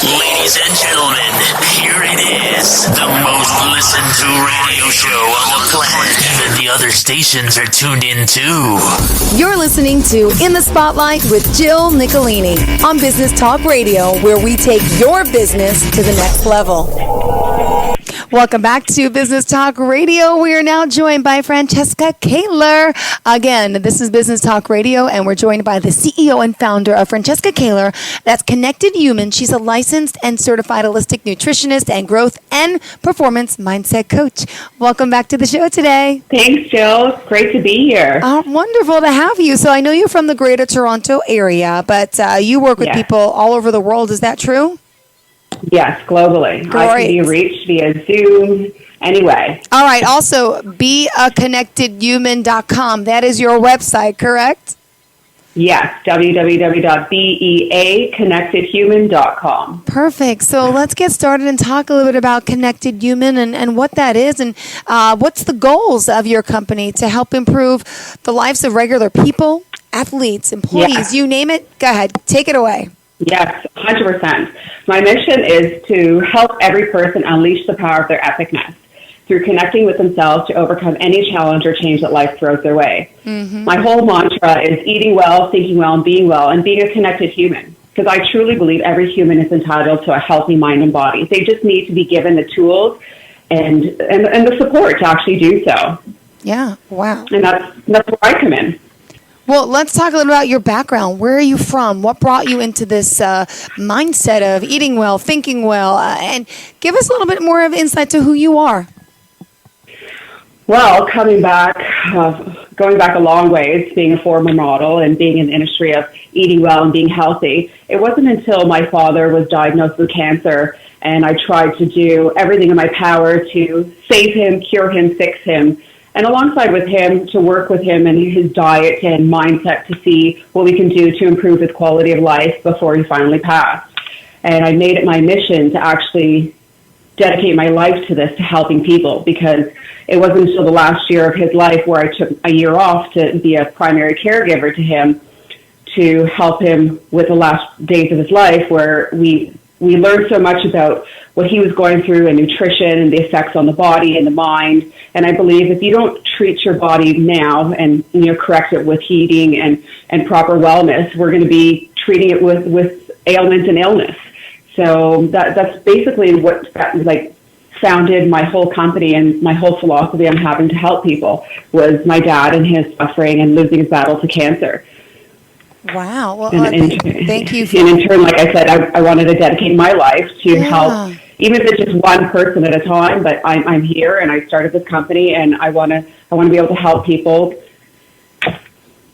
Ladies and gentlemen, here it is. The most listened to radio show on the planet. Even the other stations are tuned in too. You're listening to In the Spotlight with Jill Nicolini on Business Talk Radio, where we take your business to the next level. Welcome back to Business Talk Radio. We are now joined by Francesca Kaler. Again, this is Business Talk Radio, and we're joined by the CEO and founder of Francesca Kaler. That's Connected Human. She's a licensed and certified holistic nutritionist and growth and performance mindset coach. Welcome back to the show today. Thanks, Jill. It's great to be here. Wonderful to have you. So I know you're from the greater Toronto area, but you work with people all over the world. Is that true? Yes, globally. Great. I can be reached via Zoom, anyway. All right. Also, beaconnectedhuman.com. That is your website, correct? Yes, www.beaconnectedhuman.com. Perfect. So let's get started and talk a little bit about Connected Human and what that is and what's the goals of your company to help improve the lives of regular people, athletes, employees, you name it. Go ahead. Take it away. Yes, 100%. My mission is to help every person unleash the power of their epicness through connecting with themselves to overcome any challenge or change that life throws their way. Mm-hmm. My whole mantra is eating well, thinking well, and being a connected human. Because I truly believe every human is entitled to a healthy mind and body. They just need to be given the tools and the support to actually do so. Yeah, wow. And that's where I come in. Well, let's talk a little about your background. Where are you from? What brought you into this mindset of eating well, thinking well? And give us a little bit more of insight to who you are. Well, going back a long ways, being a former model and being in the industry of eating well and being healthy, it wasn't until my father was diagnosed with cancer and I tried to do everything in my power to save him, cure him, fix him, and alongside with him, to work with him and his diet and mindset to see what we can do to improve his quality of life before he finally passed. And I made it my mission to actually dedicate my life to this, to helping people, because it wasn't until the last year of his life where I took a year off to be a primary caregiver to him to help him with the last days of his life, where we learned so much about what he was going through and nutrition and the effects on the body and the mind. And I believe if you don't treat your body now and correct it with eating and proper wellness, we're going to be treating it with ailments and illness. So that's basically what founded my whole company, and my whole philosophy on having to help people was my dad and his suffering and losing his battle to cancer. Wow. Well, thank you. And in turn, like I said, I wanted to dedicate my life to help, even if it's just one person at a time. But I'm here, and I started this company, and I want to be able to help people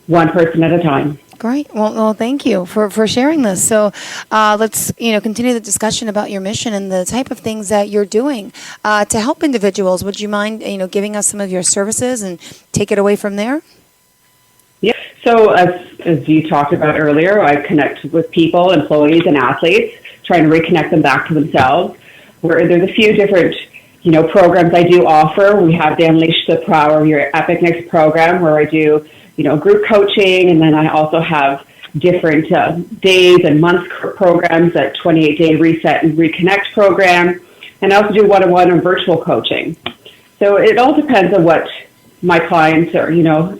one person at a time. Great. Well, thank you for sharing this. So let's continue the discussion about your mission and the type of things that you're doing to help individuals. Would you mind giving us some of your services and take it away from there? Yeah. So as you talked about earlier, I connect with people, employees, and athletes, trying to reconnect them back to themselves. There's a few different programs I do offer. We have the Unleash the Power of Your Epicness program, where I do group coaching, and then I also have different days and months programs, that 28-day reset and reconnect program, and I also do one-on-one and virtual coaching. So it all depends on what my clients or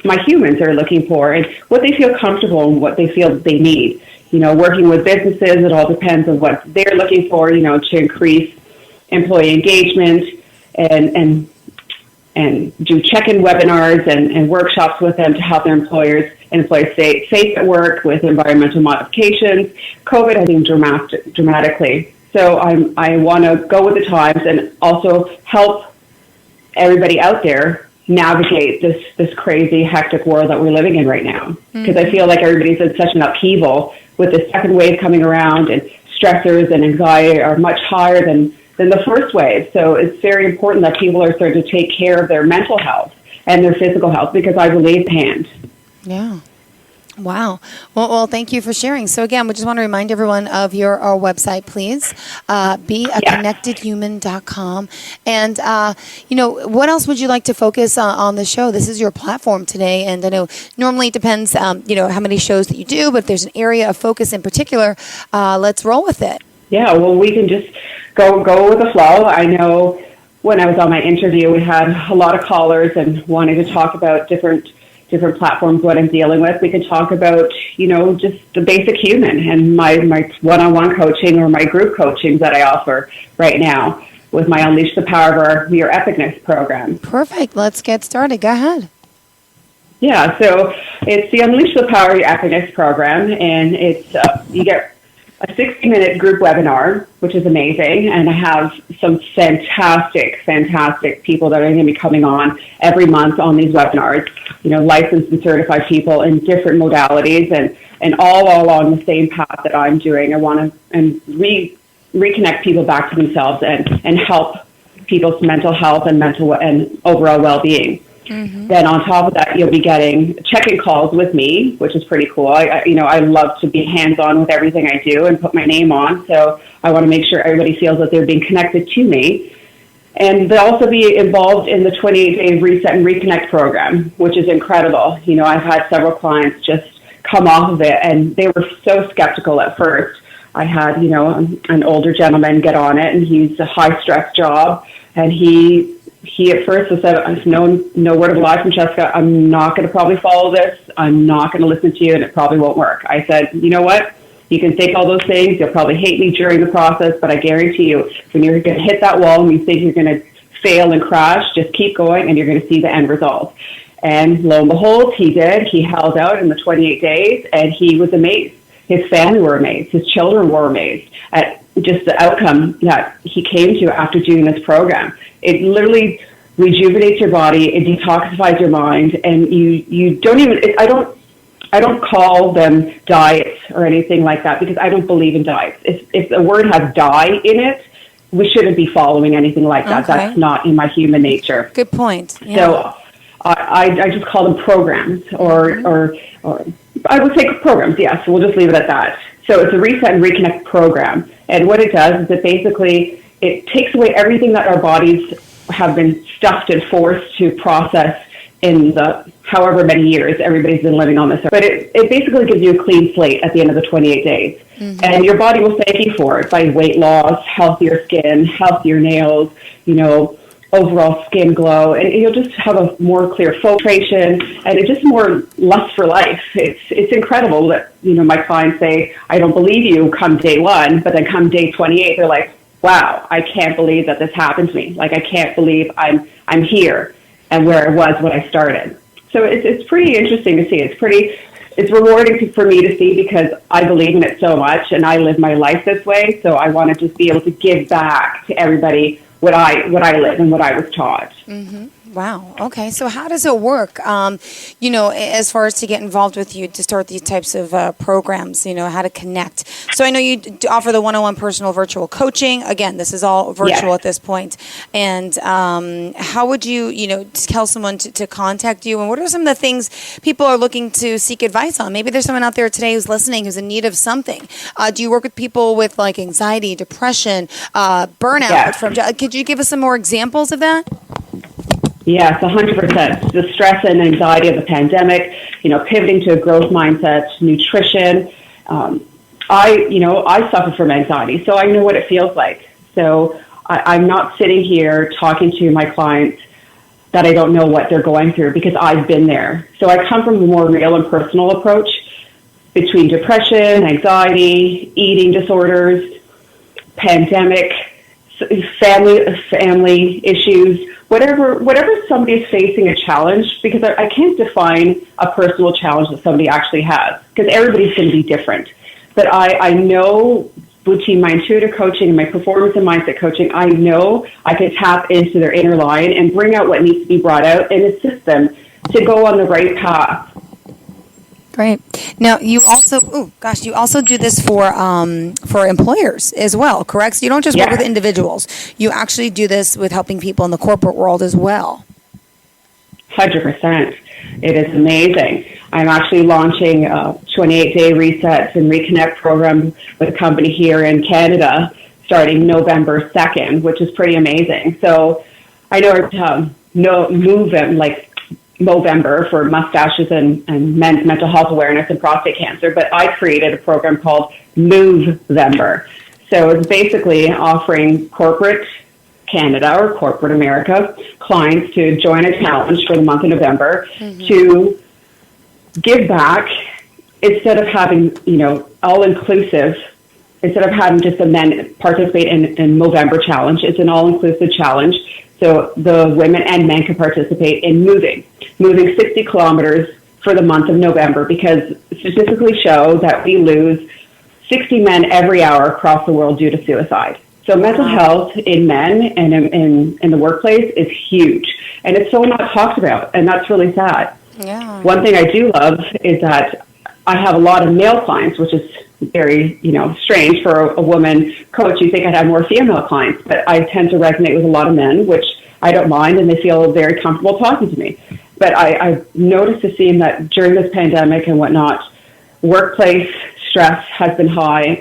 my humans are looking for and what they feel comfortable and what they feel they need. Working with businesses, it all depends on what they're looking for, to increase employee engagement and do check-in webinars and workshops with them to help their employees stay safe at work with environmental modifications. COVID, I think, dramatically. So I want to go with the times and also help everybody out there navigate this crazy, hectic world that we're living in right now. Because I feel like everybody's in such an upheaval with the second wave coming around, and stressors and anxiety are much higher than the first wave. So it's very important that people are starting to take care of their mental health and their physical health, because I believe hand. Yeah. Wow. Well, thank you for sharing. So again, we just want to remind everyone of our website, please, beaconnectedhuman.com. And, what else would you like to focus on the show? This is your platform today. And I know normally it depends, how many shows that you do, but if there's an area of focus in particular, let's roll with it. Yeah, well, we can just go with the flow. I know when I was on my interview, we had a lot of callers and wanting to talk about different platforms, what I'm dealing with. We can talk about, just the basic human and my one-on-one coaching or my group coaching that I offer right now with my Unleash the Power of Your Epicness program. Perfect. Let's get started. Go ahead. Yeah, so it's the Unleash the Power of Your Epicness program, and it's you get a 60-minute group webinar, which is amazing, and I have some fantastic people that are going to be coming on every month on these webinars, licensed and certified people in different modalities and all along the same path that I'm doing. I want to reconnect people back to themselves and help people's mental health and overall well-being. Mm-hmm. Then on top of that, you'll be getting check-in calls with me, which is pretty cool. I love to be hands-on with everything I do and put my name on. So I want to make sure everybody feels that they're being connected to me. And they'll also be involved in the 28-day Reset and Reconnect program, which is incredible. I've had several clients just come off of it, and they were so skeptical at first. I had, an older gentleman get on it, and he's a high-stress job, and he at first said, no word of a lie, Francesca, I'm not going to probably follow this. I'm not going to listen to you, and it probably won't work. I said, you know what? You can think all those things. You'll probably hate me during the process, but I guarantee you, when you're going to hit that wall and you think you're going to fail and crash, just keep going, and you're going to see the end result. And lo and behold, he did. He held out in the 28 days, and he was amazed. His family were amazed. His children were amazed at just the outcome that he came to after doing this program. It literally rejuvenates your body, it detoxifies your mind, and you don't even, I don't call them diets or anything like that because I don't believe in diets. If the word has die in it, we shouldn't be following anything like that. Okay. That's not in my human nature. Good point. Yeah. So I just call them programs or I would say programs, yes. We'll just leave it at that. So it's a Reset and Reconnect program. And what it does is it takes away everything that our bodies have been stuffed and forced to process in the however many years everybody's been living on this earth. But it basically gives you a clean slate at the end of the 28 days. Mm-hmm. And your body will thank you for it by weight loss, healthier skin, healthier nails, overall skin glow, and you'll just have a more clear filtration, and it's just more lust for life. It's incredible that, my clients say, I don't believe you come day one, but then come day 28, they're like, wow, I can't believe that this happened to me. Like, I can't believe I'm here and where I was when I started. So it's pretty interesting to see. It's rewarding for me to see because I believe in it so much and I live my life this way. So I want to just be able to give back to everybody what I live and what I was taught. Mm-hmm. Wow. Okay. So how does it work? As far as to get involved with you to start these types of programs, how to connect. So I know you offer the one-on-one personal virtual coaching. Again, this is all virtual at this point. And how would you, tell someone to contact you? And what are some of the things people are looking to seek advice on? Maybe there's someone out there today who's listening who's in need of something. Do you work with people with like anxiety, depression, burnout? Yes. Could you give us some more examples of that? Yes, 100%. The stress and anxiety of the pandemic, pivoting to a growth mindset, nutrition. I suffer from anxiety, so I know what it feels like. So I'm not sitting here talking to my clients that I don't know what they're going through because I've been there. So I come from a more real and personal approach between depression, anxiety, eating disorders, pandemic, family issues, whatever somebody is facing a challenge, because I can't define a personal challenge that somebody actually has, because everybody's going to be different. But I know between my intuitive coaching and my performance and mindset coaching, I know I can tap into their inner lion and bring out what needs to be brought out and assist them to go on the right path. Great. Now, you also do this for employers as well, correct? So you don't just work with individuals. You actually do this with helping people in the corporate world as well. 100%. It is amazing. I'm actually launching a 28-day Reset and Reconnect program with a company here in Canada starting November 2nd, which is pretty amazing. So I know Movember for mustaches and men's mental health awareness and prostate cancer, but I created a program called Movember. So it's basically offering corporate Canada or corporate America clients to join a challenge for the month of November to give back instead of having, all-inclusive. Instead of having just the men participate in November challenge, it's an all-inclusive challenge. So the women and men can participate in moving 60 kilometers for the month of November, because statistically show that we lose 60 men every hour across the world due to suicide. So mental health in men and in the workplace is huge, and it's so not talked about, and that's really sad. Yeah. One thing I do love is that I have a lot of male clients, which is very, strange for a woman coach. You think I'd have more female clients, but I tend to resonate with a lot of men, which I don't mind, and they feel very comfortable talking to me. But I've noticed to see that during this pandemic and whatnot, workplace stress has been high.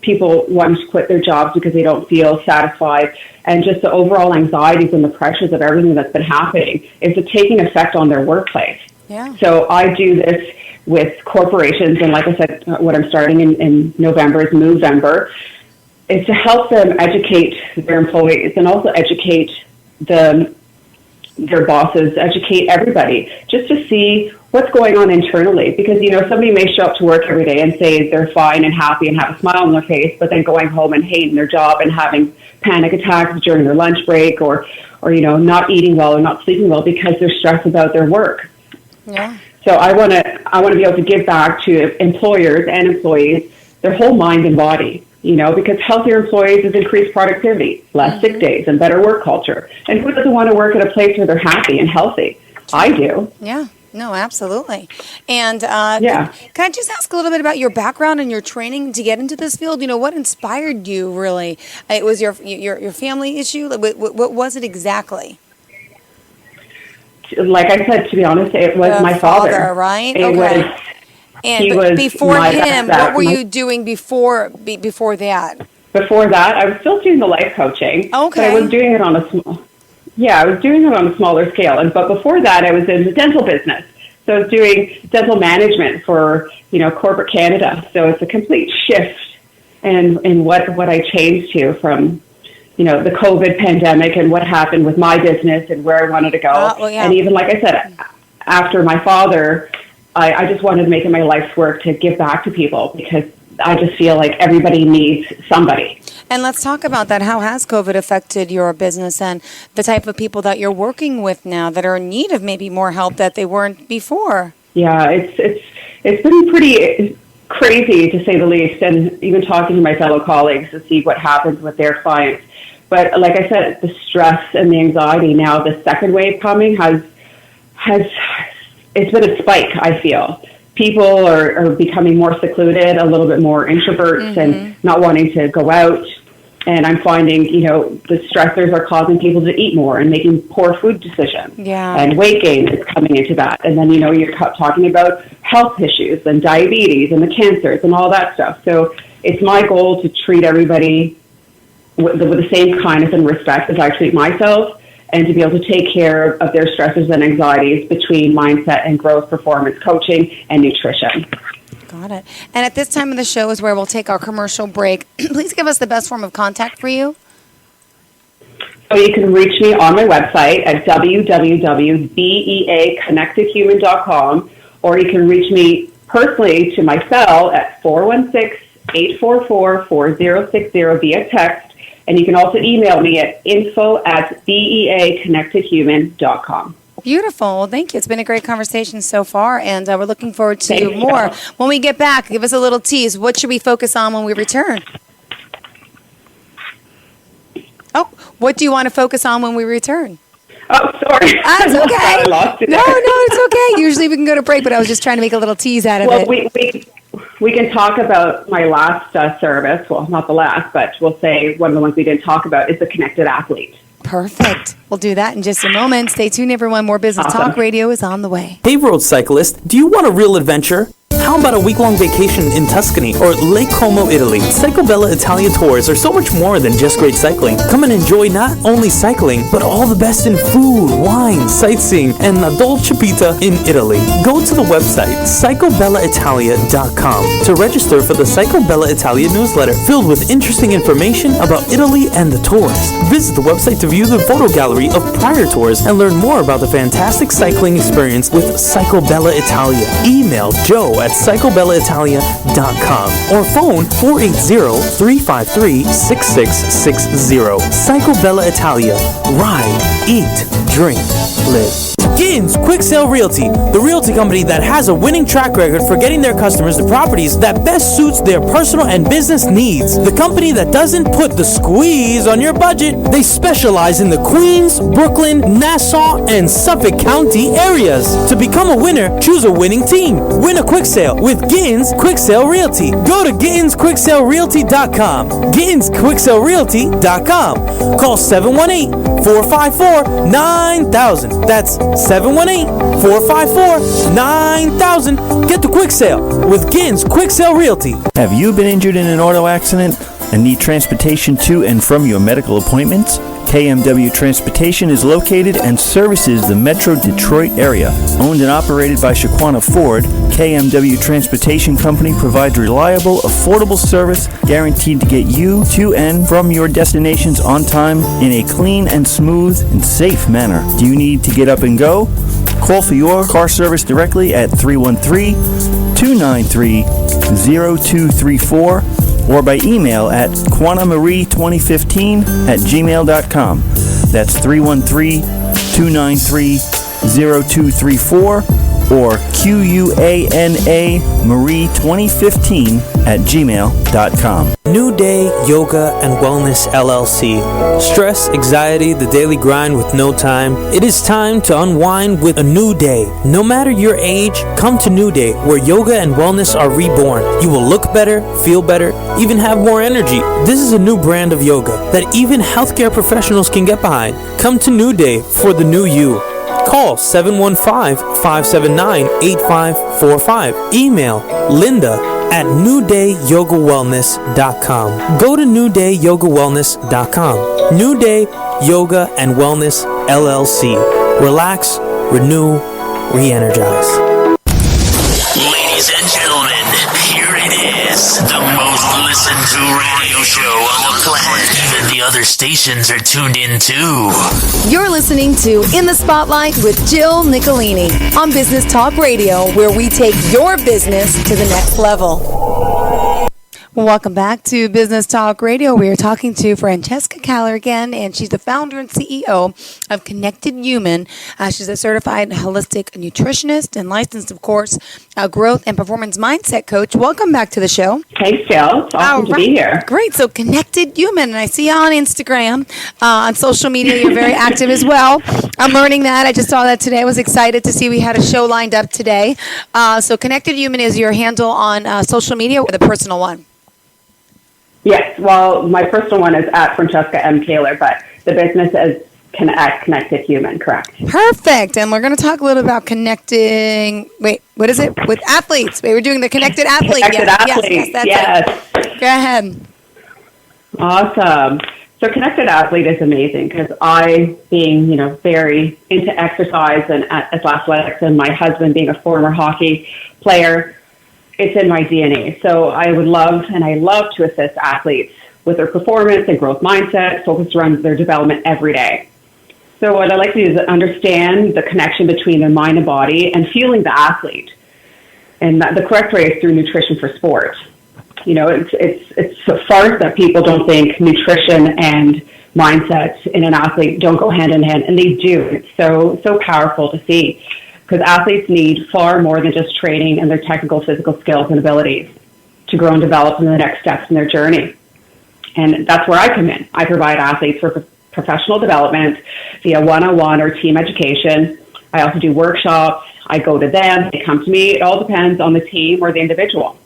People wanting to quit their jobs because they don't feel satisfied, and just the overall anxieties and the pressures of everything that's been happening is taking effect on their workplace. Yeah. So I do this with corporations, and like I said, what I'm starting in November is Movember, is to help them educate their employees and also educate their bosses, educate everybody, just to see what's going on internally. Because, somebody may show up to work every day and say they're fine and happy and have a smile on their face, but then going home and hating their job and having panic attacks during their lunch break or not eating well or not sleeping well because they're stressed about their work. Yeah. So I want to be able to give back to employers and employees their whole mind and body, because healthier employees is increased productivity, less sick days, and better work culture. And who doesn't want to work at a place where they're happy and healthy? I do. Yeah. No, absolutely. And yeah. Can I just ask a little bit about your background and your training to get into this field? What inspired you, really? It was your family issue? What was it exactly? Like I said, to be honest, it was my father. Right? It okay. was. And before him, what were you doing before that? Before that, I was still doing the life coaching. Okay. But I was doing it on a smaller scale. But before that, I was in the dental business. So I was doing dental management for, corporate Canada. So it's a complete shift in what I changed to from, the COVID pandemic and what happened with my business and where I wanted to go. Yeah. And even, like I said, after my father, I just wanted to make it my life's work to give back to people, because I just feel like everybody needs somebody. And let's talk about that. How has COVID affected your business and the type of people that you're working with now that are in need of maybe more help that they weren't before? Yeah, it's been pretty crazy, to say the least, and even talking to my fellow colleagues to see what happens with their clients. But like I said, the stress and the anxiety now, the second wave coming has it's been a spike, I feel. People are becoming more secluded, a little bit more introverts and not wanting to go out. And I'm finding, the stressors are causing people to eat more and making poor food decisions. Yeah. And weight gain is coming into that. And then, you're talking about health issues and diabetes and the cancers and all that stuff. So it's my goal to treat everybody with the same kindness and respect as I treat myself, and to be able to take care of their stresses and anxieties between mindset and growth, performance coaching, and nutrition. Got it. And at this time of the show is where we'll take our commercial break. Please give us the best form of contact for you. So you can reach me on my website at www.beaconnectedhuman.com, or you can reach me personally to my cell at 416-844-4060 via text. And you can also email me at info@beaconnectedhuman.com. Beautiful. Well, thank you. It's been a great conversation so far, and we're looking forward to more. When we get back, give us a little tease. What should we focus on when we return? Oh, what do you want to focus on when we return? Oh, sorry. That's okay. I lost it. No, it's okay. Usually we can go to break, but I was just trying to make a little tease out of it. Well, we can talk about my last service. Well, not the last, but we'll say one of the ones we didn't talk about is the Connected Athlete. Perfect. We'll do that in just a moment. Stay tuned, everyone. More Business Talk Radio is on the way. Hey, road cyclist, do you want a real adventure? How about a week-long vacation in Tuscany or Lake Como, Italy? Cyclobella Italia tours are so much more than just great cycling. Come and enjoy not only cycling, but all the best in food, wine, sightseeing, and la dolce vita in Italy. Go to the website cyclobellaitalia.com to register for the Cyclobella Italia newsletter filled with interesting information about Italy and the tours. Visit the website to view the photo gallery of prior tours and learn more about the fantastic cycling experience with Cyclobella Italia. Email joe@cyclobellaitalia.com or phone 480-353-6660. Cyclobella Italia. Ride, eat, drink, live. Gins Quick Sale Realty, the realty company that has a winning track record for getting their customers the properties that best suits their personal and business needs. The company that doesn't put the squeeze on your budget. They specialize in the Queens, Brooklyn, Nassau, and Suffolk County areas. To become a winner, choose a winning team. Win a quick sale with Gins Quick Sale Realty. Go to GinsQuickSaleRealty.com. GinsQuickSaleRealty.com. Call 718-454-9000. That's 718-454-9000. Get the quick sale with Gins Quick Sale Realty. Have you been injured in an auto accident and need transportation to and from your medical appointments? KMW Transportation is located and services the Metro Detroit area. Owned and operated by Shaquana Ford, KMW Transportation Company provides reliable, affordable service guaranteed to get you to and from your destinations on time in a clean and smooth and safe manner. Do you need to get up and go? Call for your car service directly at 313-293-0234 or by email at quanamarie2015@gmail.com. That's 313-293-0234 or QUANAMarie2015@gmail.com. New Day Yoga and Wellness LLC. Stress, anxiety, the daily grind with no time. It is time to unwind with a new day. No matter your age, come to New Day, where yoga and wellness are reborn. You will look better, feel better, even have more energy. This is a new brand of yoga that even healthcare professionals can get behind. Come to New Day for the new you. Call 715-579-8545. Email linda@newdayyogawellness.com. Go to newdayyogawellness.com. New Day Yoga and Wellness LLC. Relax, renew, re-energize. Ladies and gentlemen, here it is, the most listened to radio show on the planet. Even the other stations are tuned in too. You're listening to In the Spotlight with Jill Nicolini on Business Talk Radio, where we take your business to the next level. Welcome back to Business Talk Radio. We are talking to Francesca Caller again, and she's the founder and CEO of Connected Human. She's a certified holistic nutritionist and licensed, of course, growth and performance mindset coach. Welcome back to the show. Thanks, Jill. It's awesome to be here. Great. So Connected Human, and I see you on Instagram, on social media. You're very active as well. I'm learning that. I just saw that today. I was excited to see we had a show lined up today. So Connected Human is your handle on social media, or the personal one? Yes, well, my personal one is at Francesca M. Kaler, but the business is at Connected Human, correct. Perfect. And we're going to talk a little about connecting, wait, what is it? With athletes. We're doing the Connected Athlete. Connected Athlete, yes. Go ahead. Awesome. So Connected Athlete is amazing because I, being, very into exercise and athletics, and my husband being a former hockey player, it's in my DNA. So I love to assist athletes with their performance and growth mindset, focused around their development every day. So what I like to do is understand the connection between their mind and body and fueling the athlete. And the correct way is through nutrition for sport. It's a farce that people don't think nutrition and mindset in an athlete don't go hand in hand, and they do. It's so powerful to see. Because athletes need far more than just training and their technical, physical skills and abilities to grow and develop in the next steps in their journey. And that's where I come in. I provide athletes with professional development via one-on-one or team education. I also do workshops. I go to them. They come to me. It all depends on the team or the individual.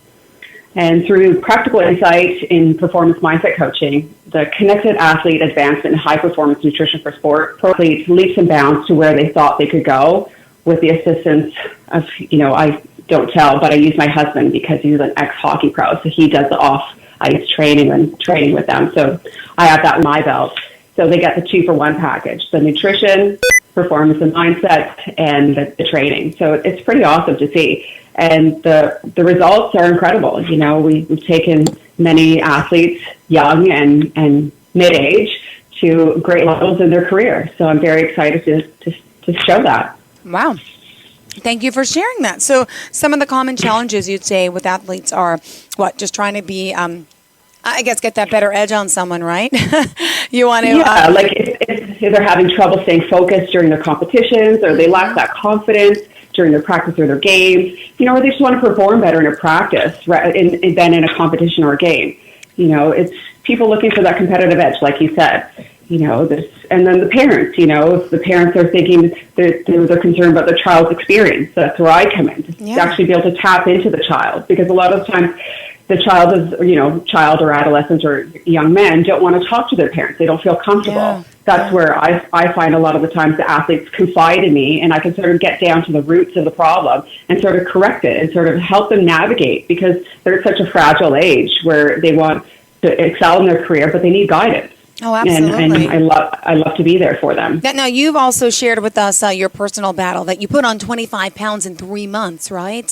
And through practical insight in performance mindset coaching, the Connected Athlete Advancement in High Performance Nutrition for Sport, pro athletes leaps and bounds to where they thought they could go, with the assistance of, I don't tell, but I use my husband because he's an ex-hockey pro, so he does the off-ice training and training with them. So I have that in my belt. So they get the 2-for-1 package: the nutrition, performance and mindset, and the training. So it's pretty awesome to see. And the results are incredible. You know, we've taken many athletes, young and mid-age, to great levels in their career. So I'm very excited to show that. Wow. Thank you for sharing that. So some of the common challenges you'd say with athletes are what? Just trying to be, I guess, get that better edge on someone, right? You want to... Yeah, like if they're having trouble staying focused during their competitions, or they lack that confidence during their practice or their games, you know, or they just want to perform better in a practice than in a competition or a game. You know, it's people looking for that competitive edge, like you said. You know, and then the parents, you know, if the parents are thinking they're concerned about the child's experience, that's where I come in, to actually be able to tap into the child, because a lot of times the child or adolescents or young men don't want to talk to their parents. They don't feel comfortable. Yeah. That's where I find a lot of the times the athletes confide in me, and I can sort of get down to the roots of the problem and sort of correct it and sort of help them navigate, because they're at such a fragile age where they want to excel in their career, but they need guidance. Oh, absolutely. And I love to be there for them. Now, you've also shared with us your personal battle that you put on 25 pounds in 3 months, right?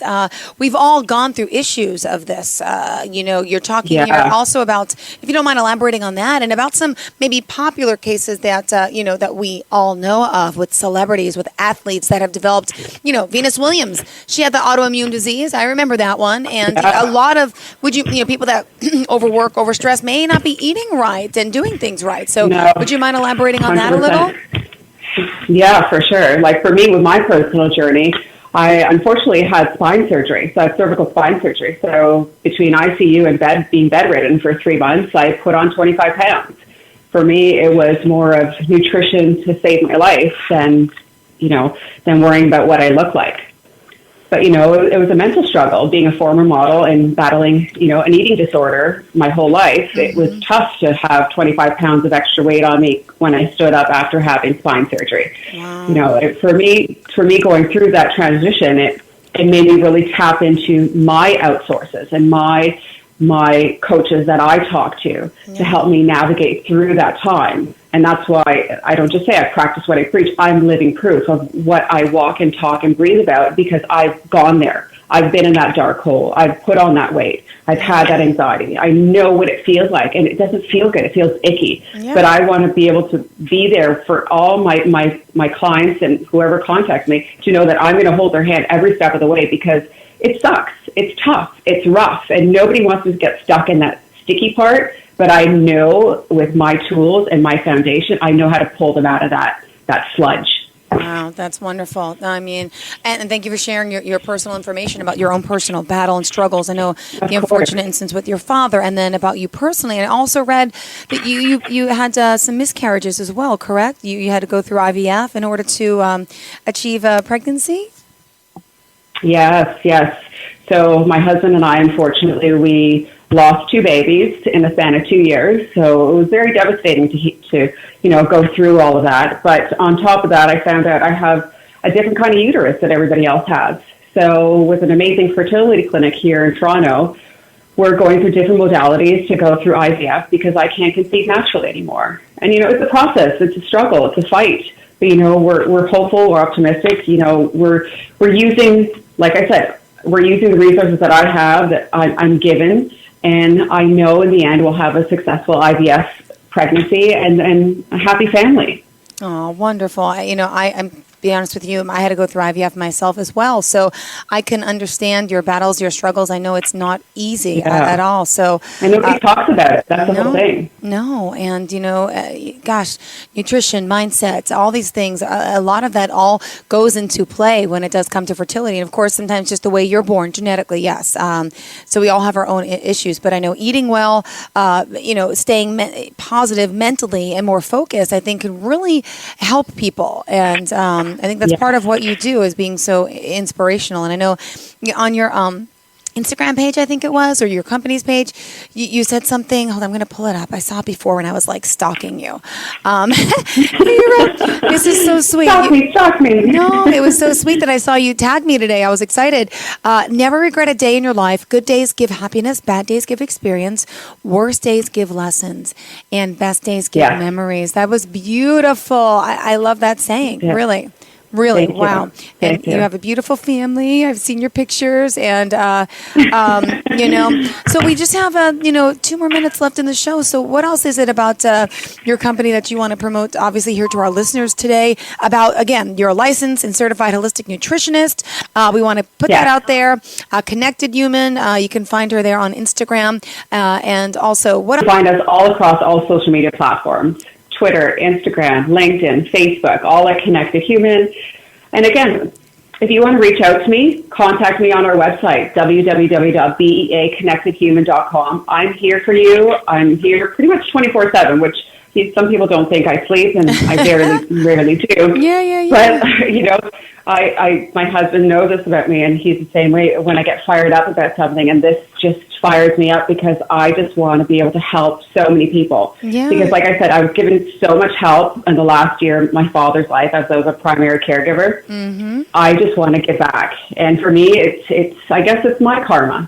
We've all gone through issues of this. You know, you're talking here also about, if you don't mind elaborating on that, and about some maybe popular cases that, you know, that we all know of with celebrities, with athletes that have developed, you know, Venus Williams. She had the autoimmune disease. I remember that one. And a lot of, people that overwork, overstress may not be eating right and doing things right. So would you mind elaborating on 100%. That a little? Yeah, for sure. Like for me, with my personal journey, I unfortunately had spine surgery. So I had cervical spine surgery. So between ICU and being bedridden for 3 months, I put on 25 pounds. For me, it was more of nutrition to save my life than worrying about what I look like. But, you know, it was a mental struggle being a former model and battling, you know, an eating disorder my whole life. Mm-hmm. It was tough to have 25 pounds of extra weight on me when I stood up after having spine surgery. Wow. You know, for me going through that transition, it made me really tap into my outsources and my coaches that I talk to help me navigate through that time. And that's why I don't just say I practice what I preach. I'm living proof of what I walk and talk and breathe about, because I've gone there. I've been in that dark hole. I've put on that weight. I've had that anxiety. I know what it feels like, and it doesn't feel good. It feels icky. Yeah. But I want to be able to be there for all my clients and whoever contacts me to know that I'm going to hold their hand every step of the way, because it sucks. It's tough. It's rough. And nobody wants to get stuck in that sticky part. But I know with my tools and my foundation, I know how to pull them out of that sludge. Wow, that's wonderful. I mean, and thank you for sharing your personal information about your own personal battle and struggles. I know the unfortunate instance with your father, and then about you personally. And I also read that you had some miscarriages as well, correct? You had to go through IVF in order to achieve a pregnancy? Yes. So my husband and I, unfortunately, we lost 2 babies in the span of 2 years. So it was very devastating to go through all of that. But on top of that, I found out I have a different kind of uterus that everybody else has. So with an amazing fertility clinic here in Toronto, we're going through different modalities to go through IVF, because I can't conceive naturally anymore. And, you know, it's a process. It's a struggle. It's a fight. But, you know, we're hopeful. We're optimistic. You know, we're using, like I said, we're using the resources that I have, that I'm given. And I know in the end we'll have a successful IVF pregnancy and a happy family. Oh, wonderful. I'm be honest with you, I had to go through IVF myself as well. So I can understand your battles, your struggles. I know it's not easy at all. So and nobody talks about it. That's the whole thing. No. And, gosh, nutrition, mindset, all these things, a lot of that all goes into play when it does come to fertility. And, of course, sometimes just the way you're born, genetically, yes. So we all have our own issues. But I know eating well, staying positive mentally and more focused, I think can really help people. And I think that's part of what you do, is being so inspirational. And I know on your Instagram page, I think it was, or your company's page. You said something. Hold on, I'm going to pull it up. I saw it before when I was like stalking you. This is so sweet. Stalk me. No, it was so sweet that I saw you tag me today. I was excited. Never regret a day in your life. Good days give happiness. Bad days give experience. Worst days give lessons. And best days give memories. That was beautiful. I love that saying. Yeah. Really, Thank wow. You. And you have a beautiful family. I've seen your pictures, and so we just have 2 more minutes left in the show. So what else is it about your company that you want to promote, obviously, here to our listeners today? About, again, you're a licensed and certified holistic nutritionist. We want to put that out there. Connected Human. You can find her there on Instagram. And also, what find us all across all social media platforms. Twitter, Instagram, LinkedIn, Facebook, all at Connected Human. And again, if you want to reach out to me, contact me on our website, www.beaconnectedhuman.com. I'm here for you. I'm here pretty much 24/7, which some people don't think I sleep, and I rarely do. Yeah. But, my husband knows this about me, and he's the same way when I get fired up about something, and this just fires me up because I just want to be able to help so many people. Yeah. Because like I said, I was given so much help in the last year of my father's life as I was a primary caregiver. Mm-hmm. I just want to give back. And for me, it's I guess it's my karma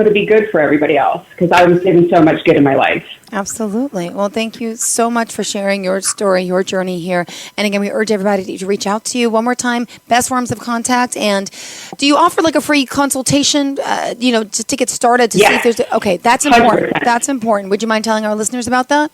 to be good for everybody else because I was given so much good in my life. Absolutely. Well, thank you so much for sharing your story, your journey here. And again, we urge everybody to reach out to you one more time. Best forms of contact. And do you offer like a free consultation, just to get started to see if there's... Okay, that's important. 100%. That's important. Would you mind telling our listeners about that?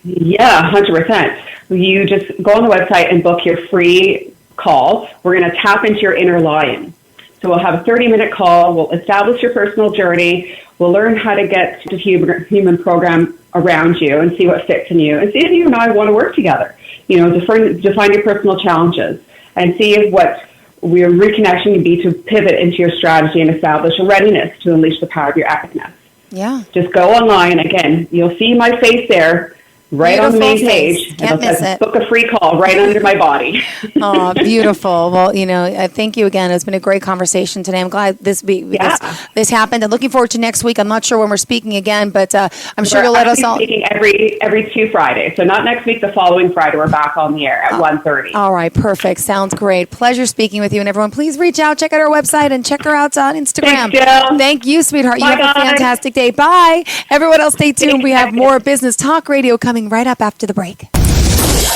Yeah, 100%. You just go on the website and book your free call. We're going to tap into your inner lion. So we'll have a 30-minute call. We'll establish your personal journey. We'll learn how to get the human program around you and see what fits in you and see if you and I want to work together, define your personal challenges and see if what your reconnection can be to pivot into your strategy and establish a readiness to unleash the power of your epicness. Yeah. Just go online. Again, you'll see my face there. Right on the main page. Can't miss it. Book a free call right under my body. Oh, beautiful. Well, thank you again. It's been a great conversation today. I'm glad this happened. And looking forward to next week. I'm not sure when we're speaking again, but I'm sure you'll let us all. We're speaking every 2 Fridays. So not next week, the following Friday, we're back on the air at 1:30. All right, perfect. Sounds great. Pleasure speaking with you. And everyone, please reach out, check out our website, and check her out on Instagram. Thanks, Jill. Thank you, sweetheart. Bye, you have a fantastic day. Bye. Everyone else, stay tuned. We have more Business Talk Radio coming right up after the break.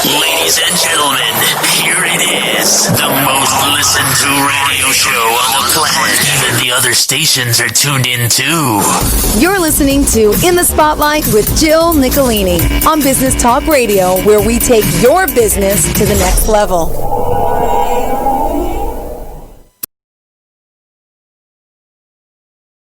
Ladies and gentlemen, here it is, the most listened to radio show on the planet. Even the other stations are tuned in too. You're listening to In the Spotlight with Jill Nicolini on Business Talk Radio, where we take your business to the next level.